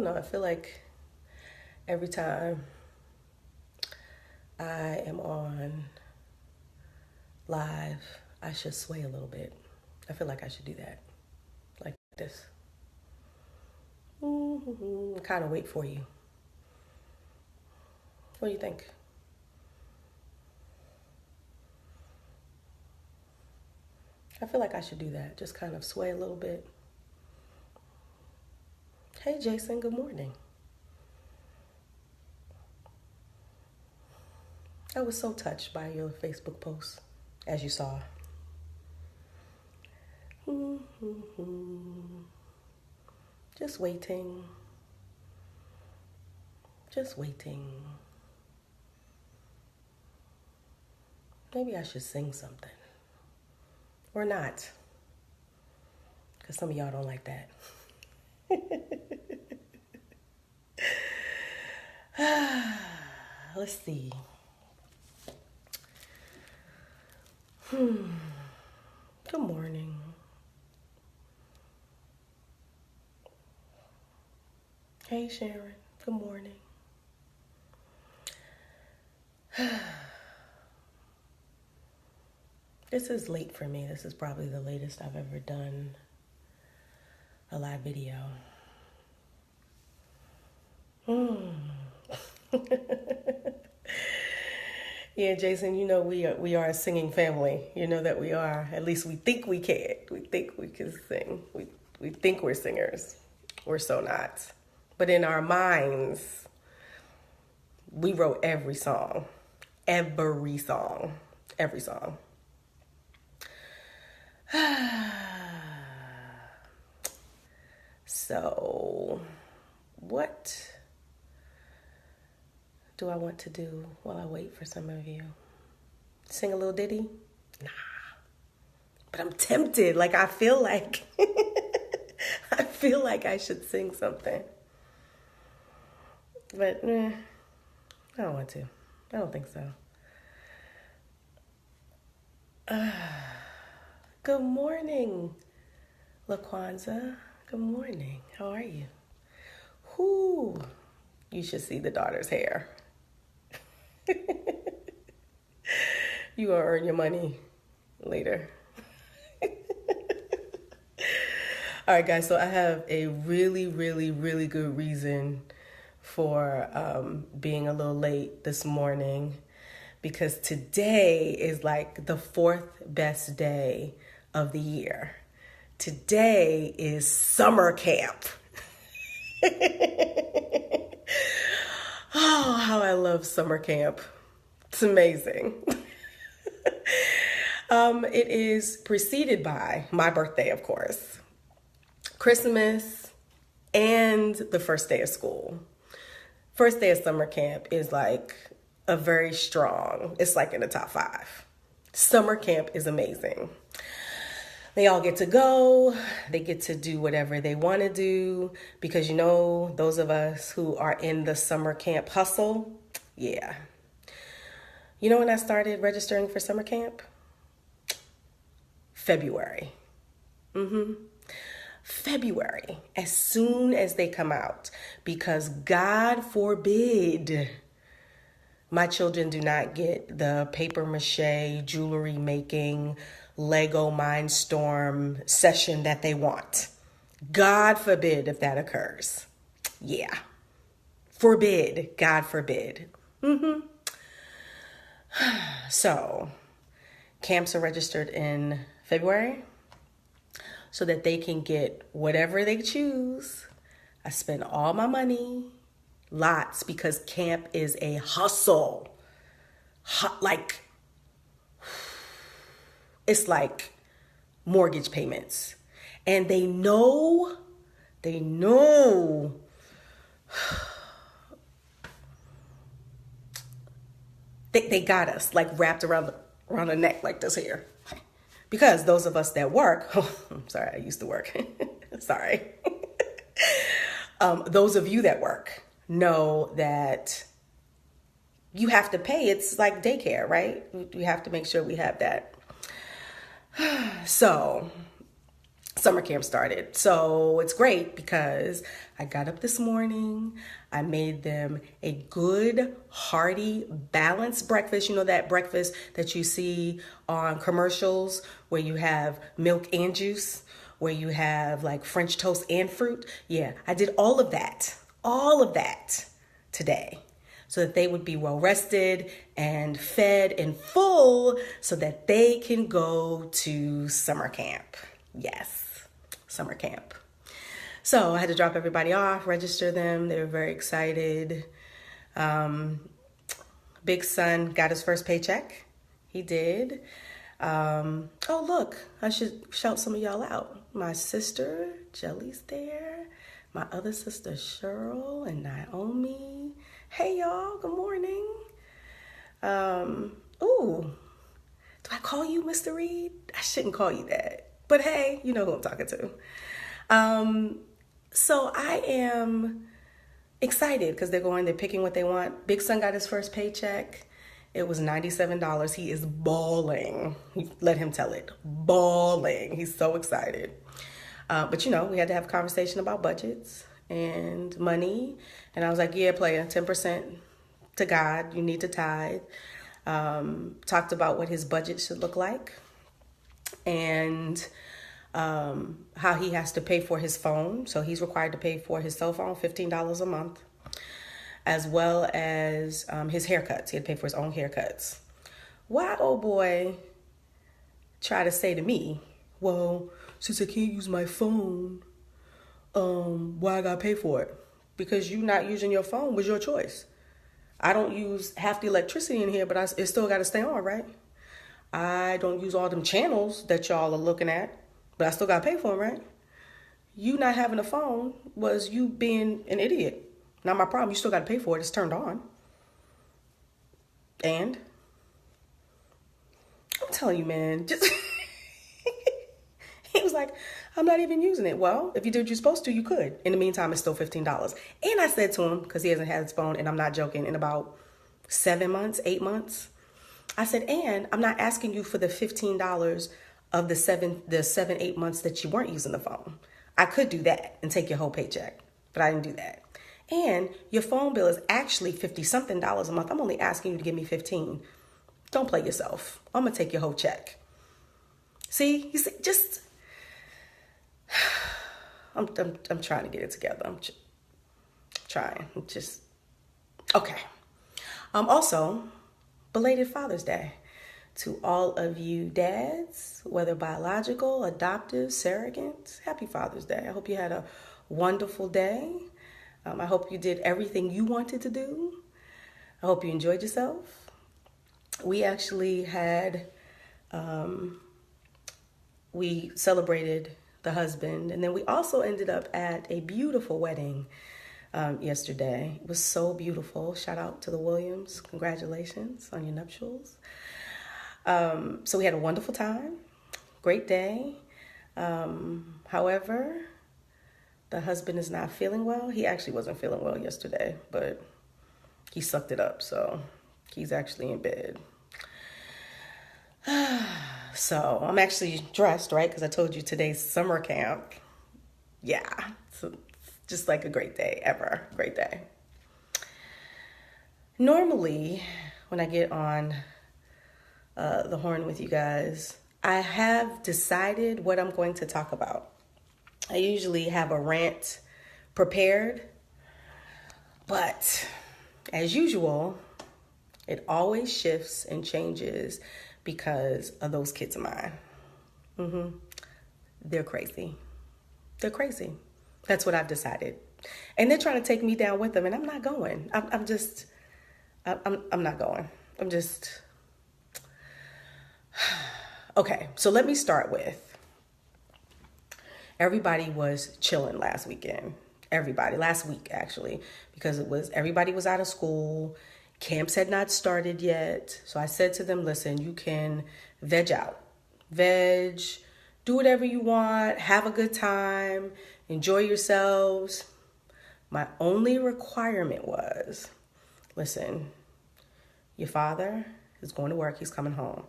don't know. I feel like every time I am on live, I should sway a little bit. I feel like I should do that. Like this. Kind of wait for you. What do you think? I feel like I should do that. Just kind of sway a little bit. Hey, Jason, good morning. I was so touched by your Facebook post, as you saw. Just waiting. Just waiting. Maybe I should sing something. Or not. Because some of y'all don't like that. Let's see. Good morning. Hey, Sharon. Good morning. This is late for me. This is probably the latest I've ever done a live video. Yeah, Jason, you know we are a singing family. You know that we are. At least we think we can. We think we can sing. We think we're singers. We're so not. But in our minds, we wrote every song. Every song. Every song. So, what do I want to do while I wait for some of you? Sing a little ditty? Nah. But I'm tempted. Like, I feel like I should sing something. But I don't want to. I don't think so. Good morning, LaQuanza. Good morning. How are you? Whoo. You should see the daughter's hair. You gonna earn your money later. All right, guys. So I have a really, really, really good reason for being a little late this morning, because today is like the fourth best day of the year. Today is summer camp. Oh, how I love summer camp. It's amazing. It is preceded by my birthday, of course, Christmas, and the first day of school. First day of summer camp is like a very strong, it's like in the top 5. Summer camp is amazing. They all get to go. They get to do whatever they want to do, because, you know, those of us who are in the summer camp hustle, yeah. You know when I started registering for summer camp? February. February, as soon as they come out, because God forbid my children do not get the paper mache, jewelry making, Lego Mindstorm session that they want. God forbid if that occurs. Yeah. Forbid. God forbid. So, camps are registered in February so that they can get whatever they choose. I spend all my money, lots, because camp is a hustle. Like, it's like mortgage payments. And they know they got us like wrapped around the neck like this here. Because those of us that work, I'm sorry, I used to work. Sorry. Those of you that work know that you have to pay. It's like daycare, right? We have to make sure we have that. So summer camp started. So it's great because I got up this morning, I made them a good, hearty, balanced breakfast. You know, that breakfast that you see on commercials where you have milk and juice, where you have like French toast and fruit. Yeah, I did all of that today, so that they would be well rested and fed and full so that they can go to summer camp. Yes, summer camp. So I had to drop everybody off, register them. They were very excited. Big son got his first paycheck. He did. Oh, look, I should shout some of y'all out. My sister, Jelly's there. My other sister, Cheryl and Naomi. Hey, y'all. Good morning. Ooh, do I call you Mr. Reed? I shouldn't call you that. But hey, you know who I'm talking to. So I am excited because they're picking what they want. Big son got his first paycheck. It was $97. He is bawling. Let him tell it. Bawling. He's so excited. But you know, we had to have a conversation about budgets and money. And I was like, yeah, player, 10% to God. You need to tithe. Talked about what his budget should look like. And how he has to pay for his phone. So he's required to pay for his cell phone, $15 a month, as well as his haircuts. He had to pay for his own haircuts. Why, oh boy, try to say to me, well, since I can't use my phone, why I gotta pay for it? Because you not using your phone was your choice. I don't use half the electricity in here, but it still gotta stay on, right? I don't use all them channels that y'all are looking at, but I still gotta pay for them, right? You not having a phone was you being an idiot. Not my problem. You still gotta pay for it. It's turned on. And I'm telling you, man, just he was like, I'm not even using it. Well, if you did what you're supposed to, you could. In the meantime, it's still $15. And I said to him, because he hasn't had his phone, and I'm not joking, in about 7 months, 8 months. I said, and I'm not asking you for the $15 of the 7, 8 months that you weren't using the phone. I could do that and take your whole paycheck, but I didn't do that. And your phone bill is actually $50-something a month. I'm only asking you to give me 15. Don't play yourself. I'm gonna take your whole check. See, you see, just I'm trying to get it together. I'm trying. Okay. Also, belated Father's Day to all of you dads, whether biological, adoptive, surrogate. Happy Father's Day. I hope you had a wonderful day. I hope you did everything you wanted to do. I hope you enjoyed yourself. We actually had, we celebrated the husband, and then we also ended up at a beautiful wedding yesterday. It was so beautiful. Shout out to the Williams. Congratulations on your nuptials. So we had a wonderful time. Great day. However, the husband is not feeling well. He actually wasn't feeling well yesterday, but he sucked it up. So he's actually in bed. So I'm actually dressed, right? Because I told you today's summer camp. Yeah. So just like a great day ever. Great day. Normally, when I get on the horn with you guys, I have decided what I'm going to talk about. I usually have a rant prepared, but as usual, it always shifts and changes because of those kids of mine. They're crazy. They're crazy. That's what I've decided. And they're trying to take me down with them, and I'm not going. I'm not going. Okay, so let me start with, everybody was chilling last weekend. Last week actually, because everybody was out of school. Camps had not started yet. So I said to them, listen, you can veg out. Do whatever you want, have a good time, enjoy yourselves. My only requirement was, listen, your father is going to work, he's coming home.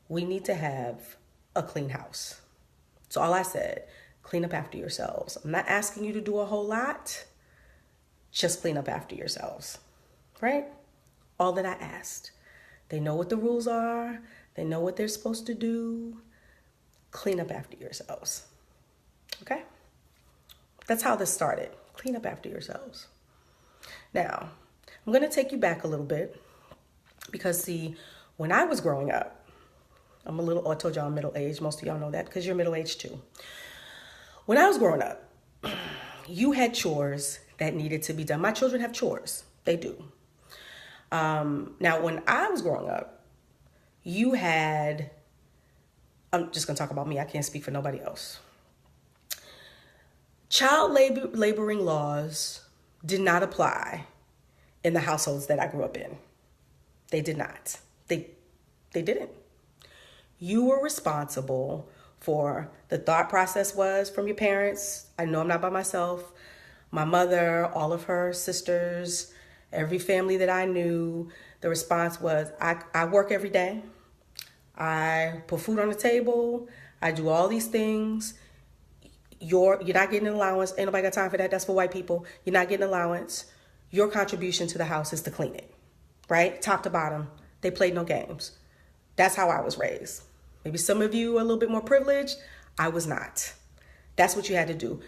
We need to have a clean house. So all I said, clean up after yourselves. I'm not asking you to do a whole lot. Just clean up after yourselves, right? All that I asked. They know what the rules are. They know what they're supposed to do. Clean up after yourselves, okay? That's how this started. Clean up after yourselves. Now, I'm going to take you back a little bit because, see, when I was growing up, I told y'all I'm middle-aged. Most of y'all know that because you're middle-aged too. When I was growing up, you had chores that needed to be done. My children have chores. They do. Now, when I was growing up, you had, I'm just going to talk about me. I can't speak for nobody else. Child laboring laws did not apply in the households that I grew up in. They did not. They didn't. You were responsible for the thought process was from your parents. I know I'm not by myself. My mother, all of her sisters, every family that I knew, the response was, I work every day. I put food on the table. I do all these things. You're not getting an allowance. Ain't nobody got time for that. That's for white people. You're not getting an allowance. Your contribution to the house is to clean it, right? Top to bottom. They played no games. That's how I was raised. Maybe some of you are a little bit more privileged. I was not. That's what you had to do.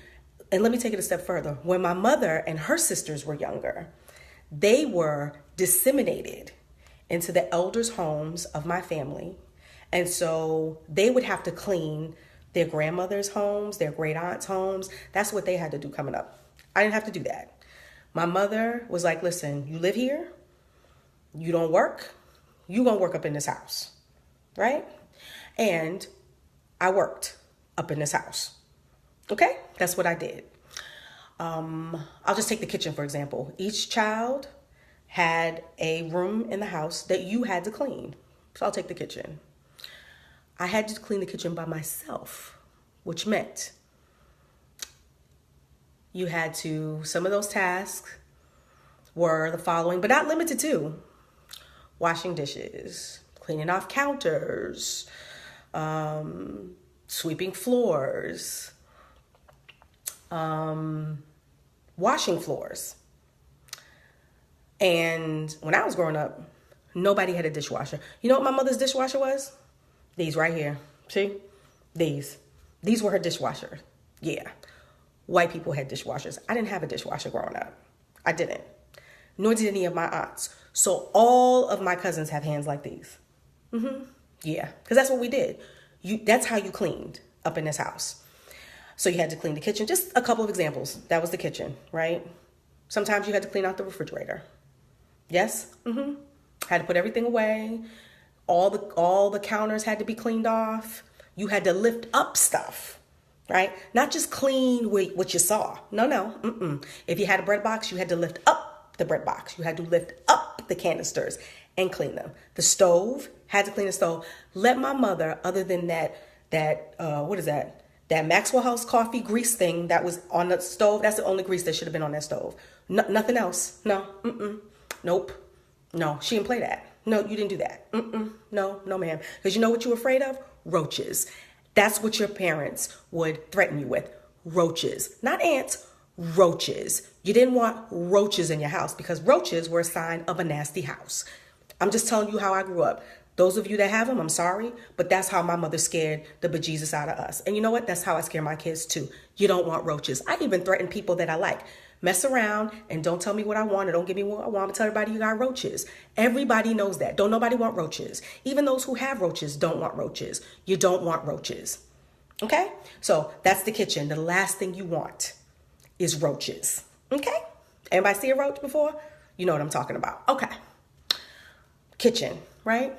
And let me take it a step further. When my mother and her sisters were younger, they were disseminated into the elders' homes of my family. And so they would have to clean their grandmother's homes, their great aunt's homes. That's what they had to do coming up. I didn't have to do that. My mother was like, listen, you live here, you don't work, you gonna work up in this house, right? And I worked up in this house. Okay, that's what I did. I'll just take the kitchen, for example. Each child had a room in the house that you had to clean. So I'll take the kitchen. I had to clean the kitchen by myself, which meant you had to, some of those tasks were the following, but not limited to: washing dishes, cleaning off counters, sweeping floors, washing floors. And when I was growing up, nobody had a dishwasher. You know what my mother's dishwasher was? These right here. See? These were her dishwasher. Yeah. White people had dishwashers. I didn't have a dishwasher growing up. I didn't. Nor did any of my aunts. So all of my cousins have hands like these. Yeah. Because that's what we did. That's how you cleaned up in this house. So you had to clean the kitchen. Just a couple of examples. That was the kitchen, right? Sometimes you had to clean out the refrigerator. Yes? Had to put everything away. All the counters had to be cleaned off. You had to lift up stuff, right? Not just clean what you saw. No. If you had a bread box, you had to lift up the bread box. You had to lift up the canisters and clean them. The stove, had to clean the stove. Let my mother, other than that what is that? That Maxwell House coffee grease thing that was on the stove. That's the only grease that should have been on that stove. Nothing else. No. Nope. No, she didn't play that. No, you didn't do that. No, ma'am. Because you know what you were afraid of? Roaches. That's what your parents would threaten you with. Roaches. Not ants, roaches. You didn't want roaches in your house because roaches were a sign of a nasty house. I'm just telling you how I grew up. Those of you that have them, I'm sorry, but that's how my mother scared the bejesus out of us. And you know what? That's how I scare my kids too. You don't want roaches. I even threaten people that I like. Mess around and don't tell me what I want or don't give me what I want. Tell everybody you got roaches. Everybody knows that. Don't nobody want roaches. Even those who have roaches don't want roaches. You don't want roaches. Okay? So that's the kitchen. The last thing you want is roaches. Okay? Anybody see a roach before? You know what I'm talking about. Okay. Kitchen, right?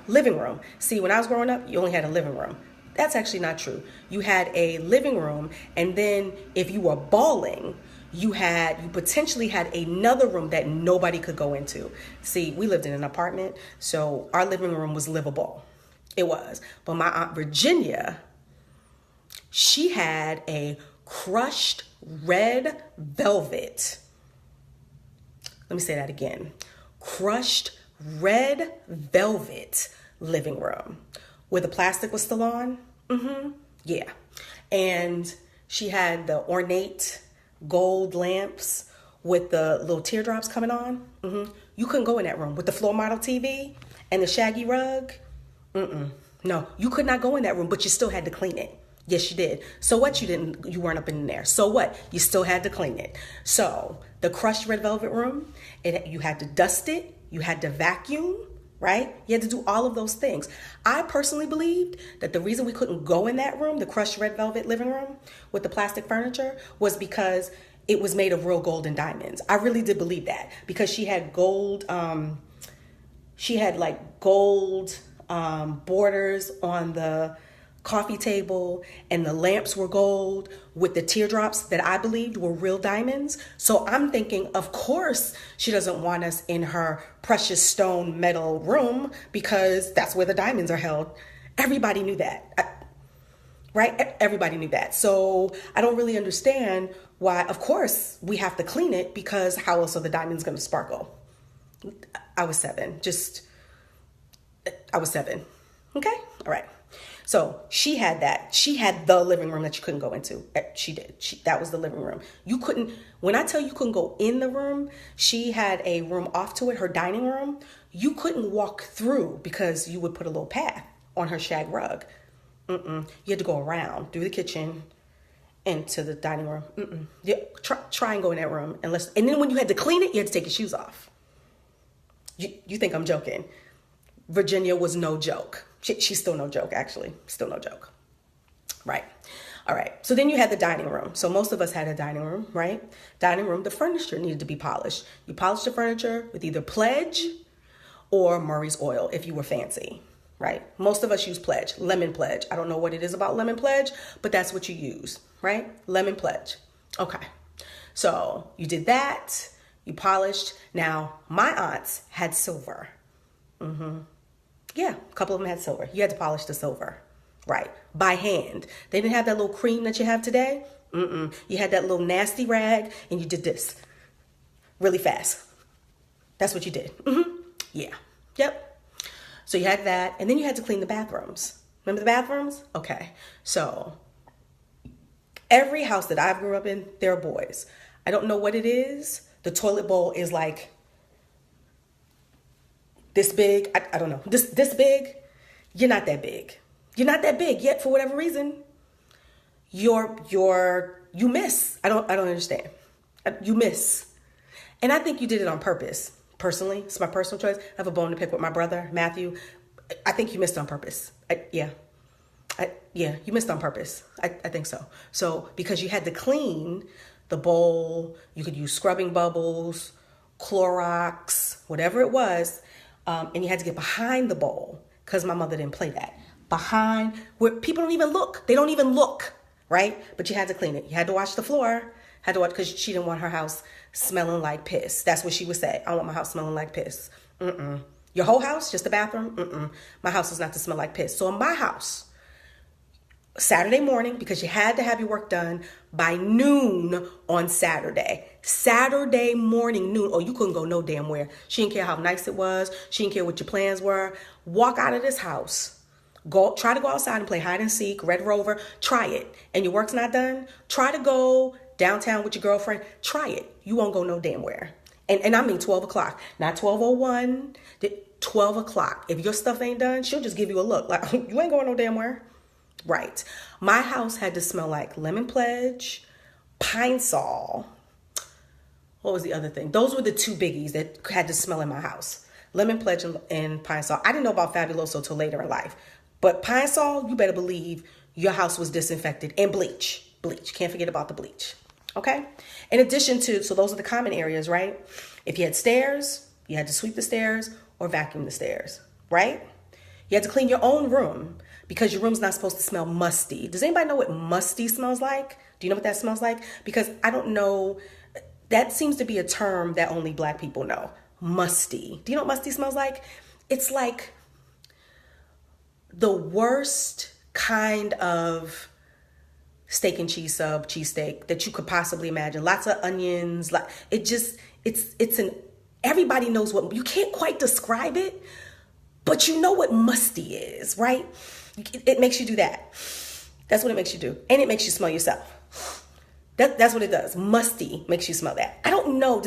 Living room. See, when I was growing up, you only had a living room. That's actually not true. You had a living room, and then if you were balling, you potentially had another room that nobody could go into. See, we lived in an apartment, so our living room was livable. It was. But my Aunt Virginia, she had a crushed red velvet. Let me say that again. Crushed red velvet living room where the plastic was still on. Yeah. And she had the ornate gold lamps with the little teardrops coming on. You couldn't go in that room with the floor model TV and the shaggy rug. No, you could not go in that room, but you still had to clean it. Yes, you did. So what? You weren't up in there. So what? You still had to clean it. So the crushed red velvet room, you had to dust it. You had to vacuum, right? You had to do all of those things. I personally believed that the reason we couldn't go in that room, the crushed red velvet living room with the plastic furniture, was because it was made of real gold and diamonds. I really did believe that, because she had gold, she had like gold borders on the coffee table, and the lamps were gold with the teardrops that I believed were real diamonds. So I'm thinking, of course, she doesn't want us in her precious stone metal room, because that's where the diamonds are held. Everybody knew that, right? Everybody knew that. So I don't really understand why, of course, we have to clean it, because how else are the diamonds going to sparkle? I was 7. I was 7. Okay? All right. So she had that. She had the living room that you couldn't go into. She did. That was the living room. You couldn't, when I tell you couldn't go in the room, she had a room off to it, her dining room. You couldn't walk through, because you would put a little path on her shag rug. You had to go around through the kitchen into the dining room. Try and go in that room. And then when you had to clean it, you had to take your shoes off. You think I'm joking. Virginia was no joke. She's still no joke, actually. Still no joke. Right. All right. So then you had the dining room. So most of us had a dining room, right? Dining room, the furniture needed to be polished. You polished the furniture with either Pledge or Murray's Oil if you were fancy, right? Most of us use Pledge, Lemon Pledge. I don't know what it is about Lemon Pledge, but that's what you use, right? Lemon Pledge. Okay. So you did that. You polished. Now, my aunts had silver. Yeah, a couple of them had silver. You had to polish the silver, right? By hand. They didn't have that little cream that you have today. You had that little nasty rag, and you did this really fast. That's what you did. Yeah. Yep. So you had that, and then you had to clean the bathrooms. Remember the bathrooms? Okay. So every house that I grew up in, there are boys. I don't know what it is. The toilet bowl is like this big. I don't know. This big. You're not that big. You're not that big yet, for whatever reason. You miss. I don't understand. You miss. And I think you did it on purpose. Personally, it's my personal choice. I have a bone to pick with my brother, Matthew. I think you missed on purpose. Yeah, you missed on purpose. I think so. So because you had to clean the bowl, you could use scrubbing bubbles, Clorox, whatever it was, and you had to get behind the bowl, because my mother didn't play that. Behind, where people don't even look. They don't even look, right? But you had to clean it. You had to wash the floor. Had to watch, because she didn't want her house smelling like piss. That's what she would say. I want my house smelling like piss. Your whole house, just the bathroom? My house is not to smell like piss. So in my house, Saturday morning, because you had to have your work done by noon on Saturday. Saturday morning, noon. Oh, you couldn't go no damn where. She didn't care how nice it was. She didn't care what your plans were. Walk out of this house. Try to go outside and play hide and seek, Red Rover. Try it. And your work's not done. Try to go downtown with your girlfriend. Try it. You won't go no damn where. And I mean 12 o'clock, not 12:01, 12 o'clock. If your stuff ain't done, she'll just give you a look like, you ain't going no damn where. Right. My house had to smell like Lemon Pledge, Pine Sol. What was the other thing? Those were the two biggies that had to smell in my house. Lemon Pledge and Pine Sol. I didn't know about Fabuloso till later in life. But Pine Sol, you better believe your house was disinfected. And bleach. Bleach. Can't forget about the bleach. Okay? In addition to, so those are the common areas, right? If you had stairs, you had to sweep the stairs or vacuum the stairs, right? You had to clean your own room, because your room's not supposed to smell musty. Does anybody know what musty smells like? Do you know what that smells like? Because I don't know. That seems to be a term that only Black people know. Musty. Do you know what musty smells like? It's like the worst kind of steak and cheese sub, cheesesteak that you could possibly imagine. Lots of onions. Like it's everybody knows what, you can't quite describe it, But you know what musty is, right? It makes you do that. That's what it makes you do. And it makes you smell yourself. That's what it does. Musty makes you smell that. I don't know.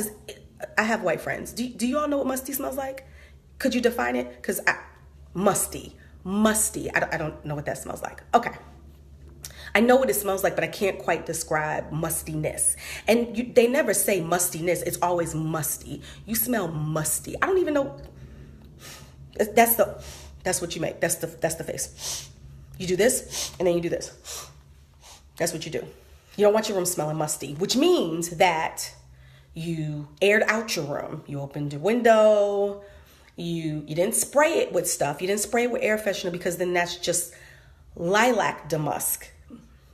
I have white friends. Do you all know what musty smells like? Could you define it? Because musty. I don't know what that smells like. Okay. I know what it smells like, but I can't quite describe mustiness. And they never say mustiness. It's always musty. You smell musty. I don't even know. That's what you make. That's the face. You do this, and then you do this. That's what you do. You don't want your room smelling musty, which means that you aired out your room. You opened your window. You didn't spray it with stuff. You didn't spray it with air freshener, because then that's just lilac damask.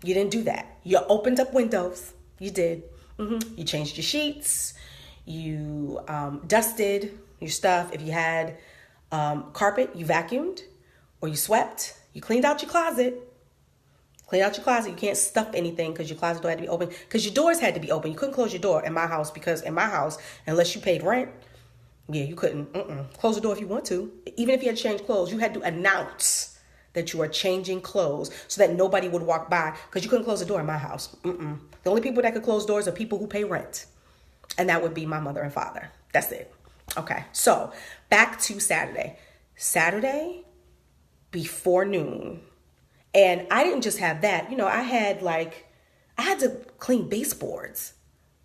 You didn't do that. You opened up windows. You did. You changed your sheets. You dusted your stuff. If you had carpet, you vacuumed or you swept. You cleaned out your closet. You can't stuff anything because your closet door had to be open, because your doors had to be open. You couldn't close your door in my house, because in my house, unless you paid rent, you couldn't. Close the door if you want to. Even if you had to change clothes, you had to announce that you are changing clothes so that nobody would walk by, because you couldn't close the door in my house. The only people that could close doors are people who pay rent. And that would be my mother and father. That's it. Okay, so back to Saturday. Saturday before noon. And I didn't just have that. I had to clean baseboards,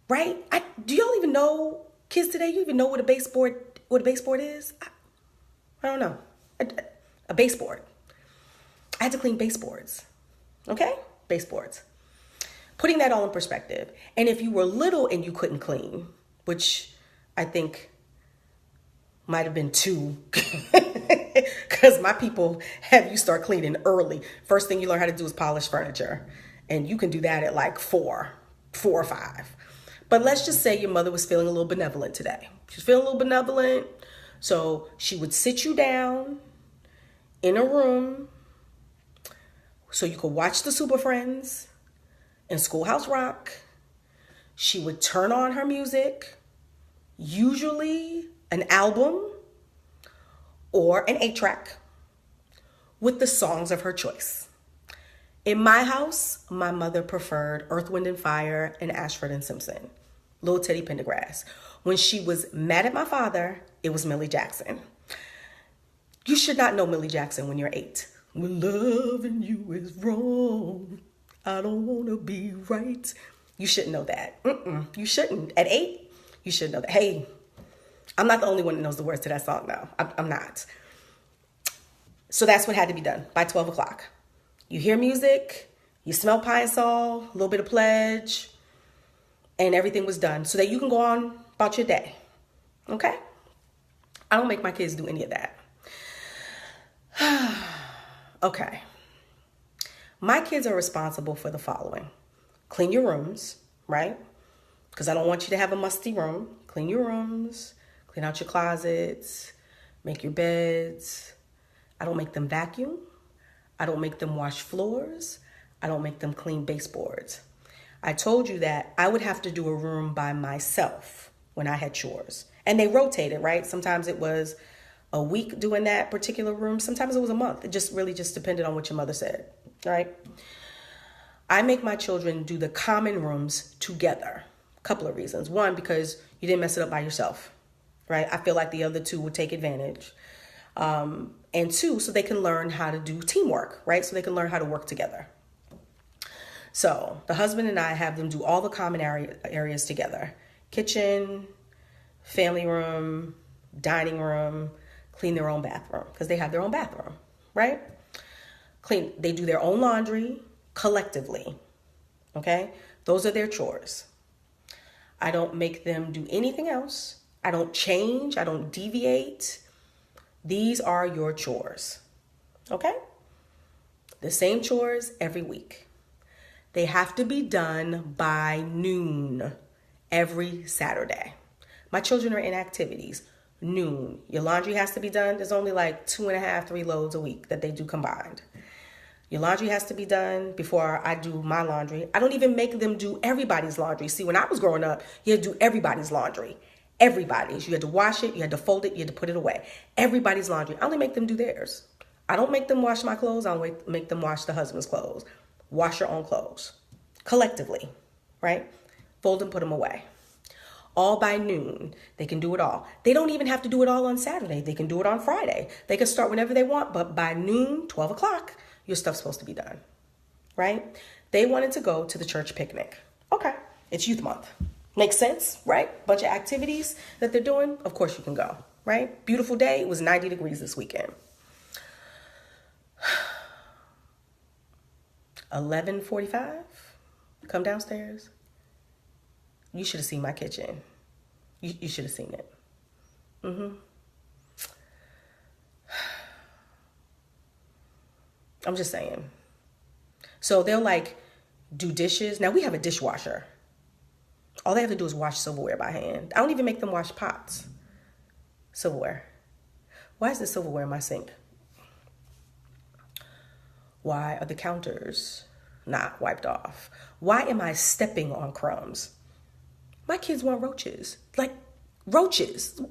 right? Do y'all even know, kids today, you even know what a baseboard is? I don't know. A baseboard. I had to clean baseboards. Okay? Baseboards. Putting that all in perspective. And if you were little and you couldn't clean, which I think might have been 2, because my people have you start cleaning early. First thing you learn how to do is polish furniture. And you can do that at like 4 or 5. But let's just say your mother was feeling a little benevolent today. She's feeling a little benevolent. So she would sit you down in a room so you could watch the Super Friends and Schoolhouse Rock. She would turn on her music, usually an album or an 8-track with the songs of her choice. In my house, my mother preferred Earth, Wind and Fire and Ashford and Simpson, Little Teddy Pendergrass. When she was mad at my father, it was Millie Jackson. You should not know Millie Jackson when you're 8. When loving you is wrong, I don't want to be right. You shouldn't know that. You shouldn't. At 8, you should know that. Hey, I'm not the only one that knows the words to that song, though. I'm not. So that's what had to be done by 12 o'clock. You hear music, you smell Pine Sol, a little bit of Pledge, and everything was done so that you can go on about your day. Okay? I don't make my kids do any of that. Okay. My kids are responsible for the following. Clean your rooms, right? Because I don't want you to have a musty room. Clean your rooms, clean out your closets, make your beds. I don't make them vacuum. I don't make them wash floors. I don't make them clean baseboards. I told you that I would have to do a room by myself when I had chores. And they rotated, right? Sometimes it was a week doing that particular room. Sometimes it was a month. It just really just depended on what your mother said, right? I make my children do the common rooms together. A couple of reasons. One, because you didn't mess it up by yourself, right? I feel like the other two would take advantage. And 2, so they can learn how to do teamwork, right? So they can learn how to work together. So the husband and I have them do all the common areas together. Kitchen, family room, dining room, clean their own bathroom because they have their own bathroom, right? They do their own laundry collectively, okay? Those are their chores. I don't make them do anything else. I don't change. I don't deviate. These are your chores, okay? The same chores every week. They have to be done by noon every Saturday. My children are in activities. Noon. Your laundry has to be done. There's only like 2.5, 3 loads a week that they do combined. Your laundry has to be done before I do my laundry. I don't even make them do everybody's laundry. See, when I was growing up, you had to do everybody's laundry. Everybody's. You had to wash it, you had to fold it, you had to put it away. Everybody's laundry. I only make them do theirs. I don't make them wash my clothes. I don't make them wash the husband's clothes. Wash your own clothes. Collectively, right? Fold and put them away. All by noon. They can do it all. They don't even have to do it all on Saturday. They can do it on Friday. They can start whenever they want, but by noon, 12 o'clock, your stuff's supposed to be done, right? They wanted to go to the church picnic. Okay, it's youth month. Makes sense, right? Bunch of activities that they're doing. Of course you can go, right? Beautiful day. It was 90 degrees this weekend. 11:45, come downstairs. You should have seen my kitchen. You should have seen it. I'm just saying. So they'll like do dishes. Now we have a dishwasher. All they have to do is wash silverware by hand. I don't even make them wash pots. Silverware. Why is the silverware in my sink? Why are the counters not wiped off? Why am I stepping on crumbs? My kids want roaches. Like roaches.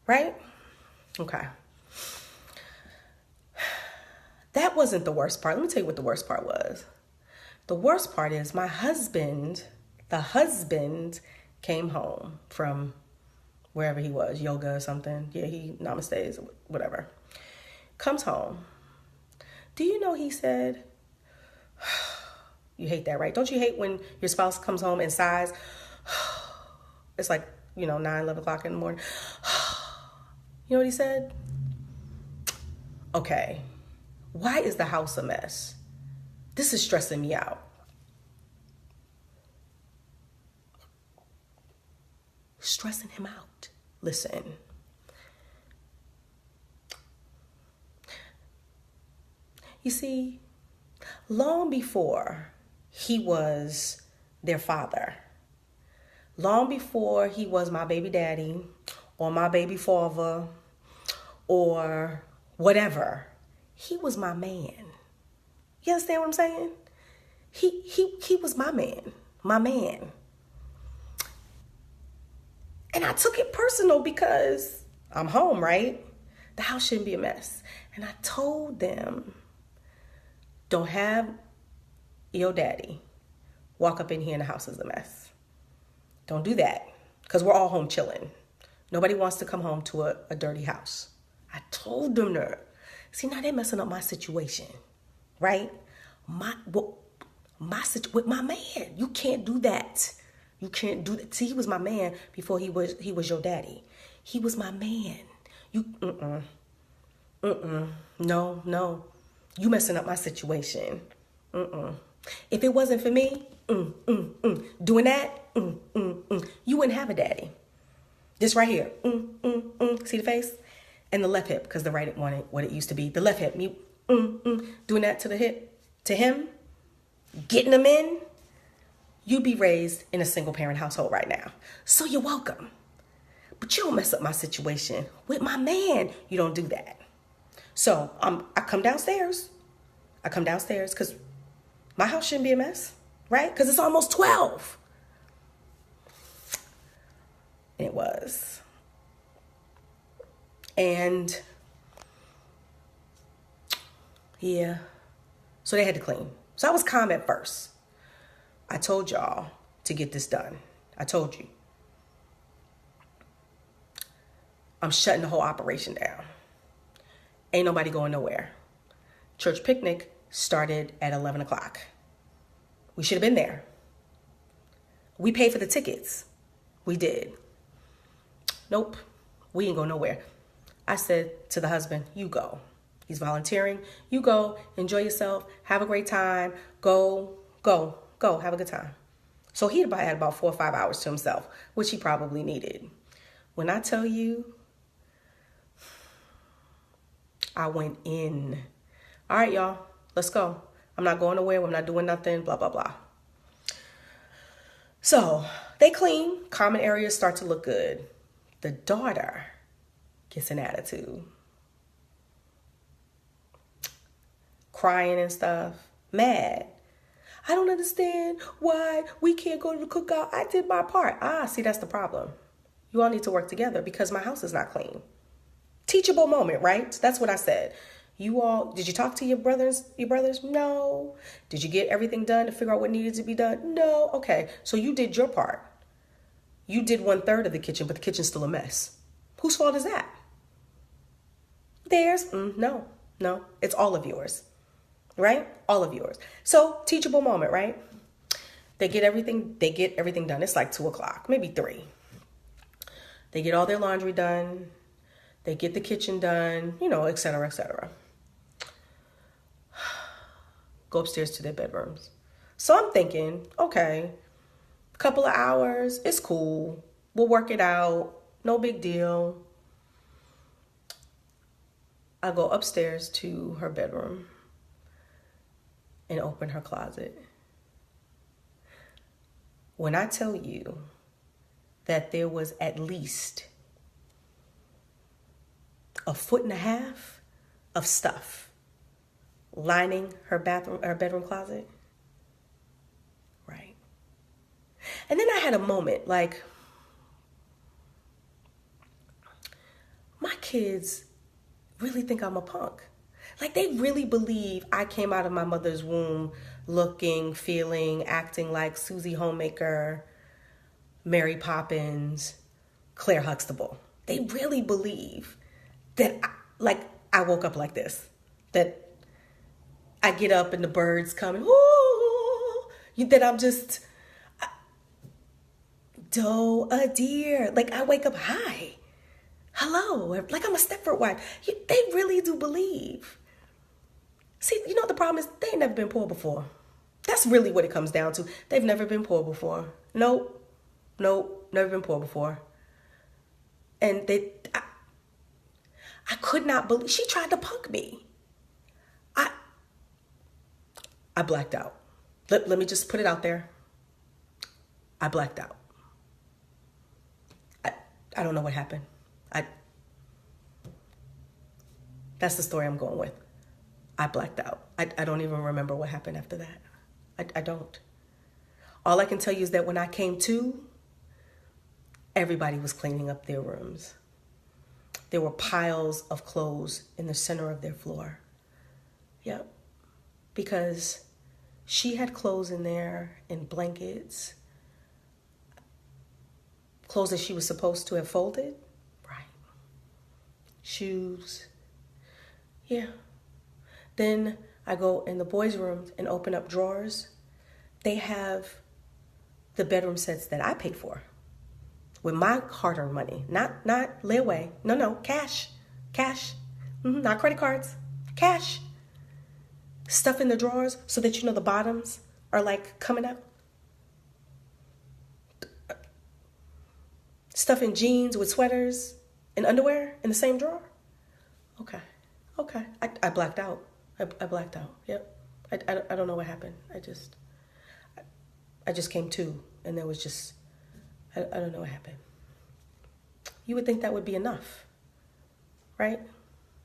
Right? Okay. That wasn't the worst part. Let me tell you what the worst part was. The worst part is the husband came home from wherever he was, yoga or something. Yeah, he namaste, whatever. Comes home. Do you know he said, you hate that, right? Don't you hate when your spouse comes home and sighs? It's like, 9, 11 o'clock in the morning. You know what he said? Okay, why is the house a mess? This is stressing me out. Stressing him out. Listen. You see, long before he was their father, long before he was my baby daddy or my baby father or whatever, he was my man. You understand what I'm saying? He was my man, my man. And I took it personal because I'm home, right? The house shouldn't be a mess. And I told them, don't have your daddy walk up in here and the house is a mess. Don't do that, because we're all home chilling. Nobody wants to come home to a dirty house. I told them that. See, now they're messing up my situation, right? With my man. You can't do that. You can't do that. See, he was my man before he was your daddy. He was my man. No. You messing up my situation. If it wasn't for me, doing that, you wouldn't have a daddy. This right here, see the face? And the left hip, because the right wanted what it used to be. The left hip, me, doing that to the hip, to him, getting them in. You'd be raised in a single parent household right now. So you're welcome. But you don't mess up my situation. With my man, you don't do that. So I come downstairs. Because my house shouldn't be a mess, right? Because it's almost 12. And it was. And yeah, so they had to clean. So I was calm at first. I told y'all to get this done. I told you. I'm shutting the whole operation down. Ain't nobody going nowhere. Church picnic started at 11 o'clock. We should have been there. We paid for the tickets. We did. Nope, we ain't go nowhere. I said to the husband, you go. He's volunteering. You go, enjoy yourself, have a great time. Go, have a good time. So he had about 4 or 5 hours to himself, which he probably needed. When I tell you, I went in. All right, y'all, let's go. I'm not going nowhere. I'm not doing nothing, blah, blah, blah. So they clean. Common areas start to look good. The daughter gets an attitude. Crying and stuff. Mad. I don't understand why we can't go to the cookout. I did my part. See, that's the problem. You all need to work together because my house is not clean. Teachable moment, right? That's what I said. You all, did you talk to your brothers? No. Did you get everything done to figure out what needed to be done? No. Okay. So you did your part. You did 1/3 of the kitchen, but the kitchen's still a mess. Whose fault is that? Theirs? No. It's all of yours, right? All of yours. So teachable moment, right? They get everything done. It's like 2:00, maybe 3. They get all their laundry done. They get the kitchen done, et cetera, et cetera. Go upstairs to their bedrooms. So I'm thinking, okay, a couple of hours, it's cool. We'll work it out. No big deal. I go upstairs to her bedroom and open her closet. When I tell you that there was at least 1.5 feet of stuff lining her bedroom closet, right? And then I had a moment like, my kids really think I'm a punk. Like, they really believe I came out of my mother's womb looking, feeling, acting like Susie Homemaker, Mary Poppins, Claire Huxtable. They really believe that I woke up like this, that I get up and the birds come and that I'm just doe a deer. Like, I wake up, hi, hello, like I'm a Stepford wife. They really do believe. See, the problem is they ain't never been poor before. That's really what it comes down to. They've never been poor before. Nope, never been poor before. And I could not believe, she tried to punk me. I blacked out. Let me just put it out there. I blacked out. I don't know what happened. That's the story I'm going with. I blacked out. I don't even remember what happened after that. I don't. All I can tell you is that when I came to, everybody was cleaning up their rooms. There were piles of clothes in the center of their floor. Yep. Because she had clothes in there and blankets, clothes that she was supposed to have folded. Right. Shoes. Yeah. Then I go in the boys' room and open up drawers. They have the bedroom sets that I paid for with my hard-earned money, not layaway. No, cash. Not credit cards, cash. Stuff in the drawers so that the bottoms are like coming out. Stuff in jeans with sweaters and underwear in the same drawer. Okay. I blacked out. I blacked out. Yep. I don't know what happened. I just came to, and there was just, I don't know what happened. You would think that would be enough, right?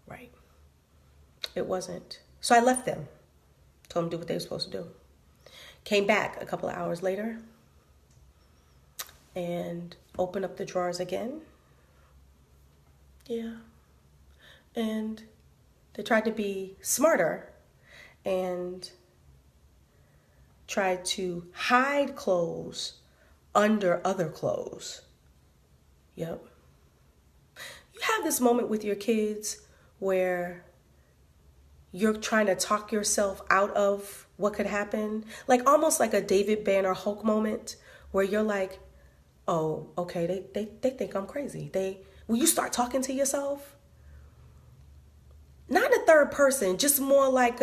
Right. It wasn't. So I left them, told them to do what they were supposed to do. Came back a couple of hours later and opened up the drawers again. Yeah. And they tried to be smarter and tried to hide clothes under other clothes. Yep. You have this moment with your kids where you're trying to talk yourself out of what could happen. Like almost like a David Banner Hulk moment where you're like, oh, okay, they think I'm crazy. Will you start talking to yourself? Not in a third person, just more like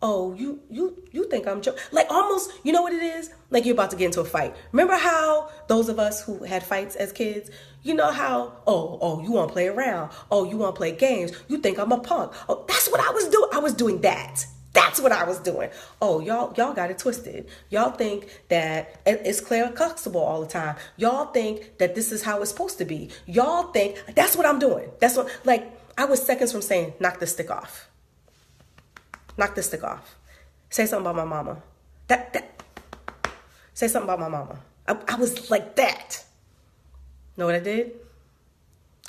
oh, you think I'm joking. Like almost, you know what it is? Like you're about to get into a fight. Remember how those of us who had fights as kids, you know how, oh, you want to play around. Oh, you want to play games. You think I'm a punk. Oh, that's what I was doing. I was doing that. That's what I was doing. Oh, y'all got it twisted. Y'all think that it's Claire Huxtable all the time. Y'all think that this is how it's supposed to be. Y'all think that's what I'm doing. That's what, like, I was seconds from saying, knock this stick off. Knock this stick off. Say something about my mama. Say something about my mama. I was like that. Know what I did?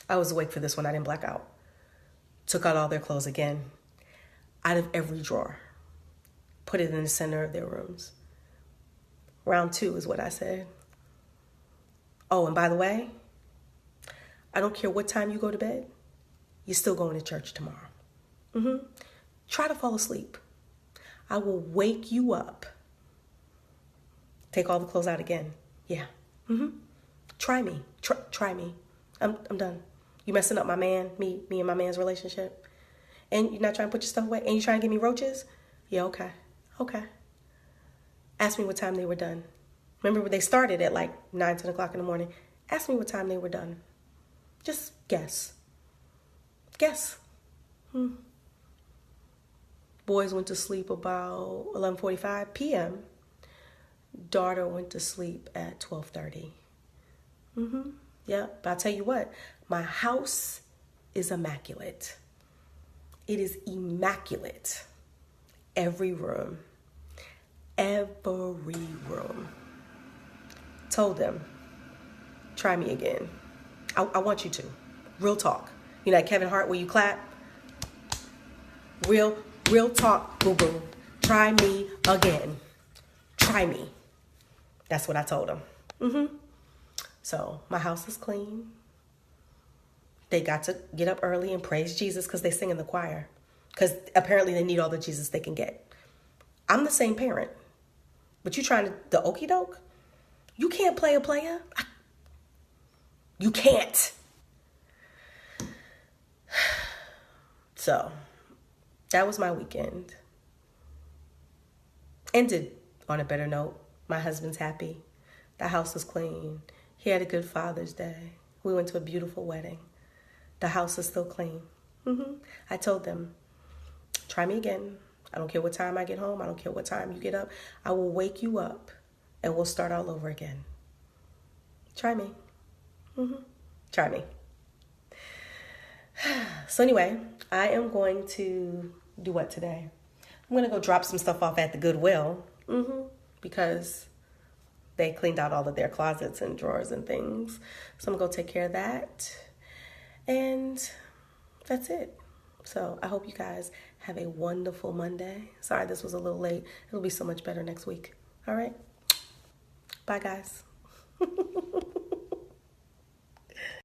I was awake for this one. I didn't black out. Took out all their clothes again, out of every drawer. Put it in the center of their rooms. Round 2 is what I said. Oh, and by the way, I don't care what time you go to bed. You're still going to church tomorrow. Try to fall asleep. I will wake you up. Take all the clothes out again. Yeah. Try me. Try me. I'm done. You messing up my man, me and my man's relationship. And you're not trying to put your stuff away. And you trying to give me roaches? Yeah, okay. Ask me what time they were done. Remember when they started at like 9, 10 o'clock in the morning? Ask me what time they were done. Just guess. Guess. Boys went to sleep about 11:45 p.m. Daughter went to sleep at 12:30. Yeah, but I'll tell you what, my house is immaculate. It is immaculate. Every room. Told them, try me again. I want you to. Real talk. You know, like Kevin Hart where you clap? Real talk, boom, boom. Try me again. Try me. That's what I told them. So my house is clean. They got to get up early and praise Jesus because they sing in the choir. Because apparently they need all the Jesus they can get. I'm the same parent. But you trying to, the okie doke? You can't play a player. You can't. So that was my weekend. Ended on a better note. My husband's happy. The house is clean. He had a good Father's Day. We went to a beautiful wedding. The house is still clean. I told them, try me again. I don't care what time I get home. I don't care what time you get up. I will wake you up and we'll start all over again. Try me. Try me. So anyway, I am going to do what today? I'm going to go drop some stuff off at the Goodwill. Because they cleaned out all of their closets and drawers and things. So I'm going to go take care of that. And that's it. So I hope you guys have a wonderful Monday. Sorry this was a little late. It'll be so much better next week. All right. Bye, guys.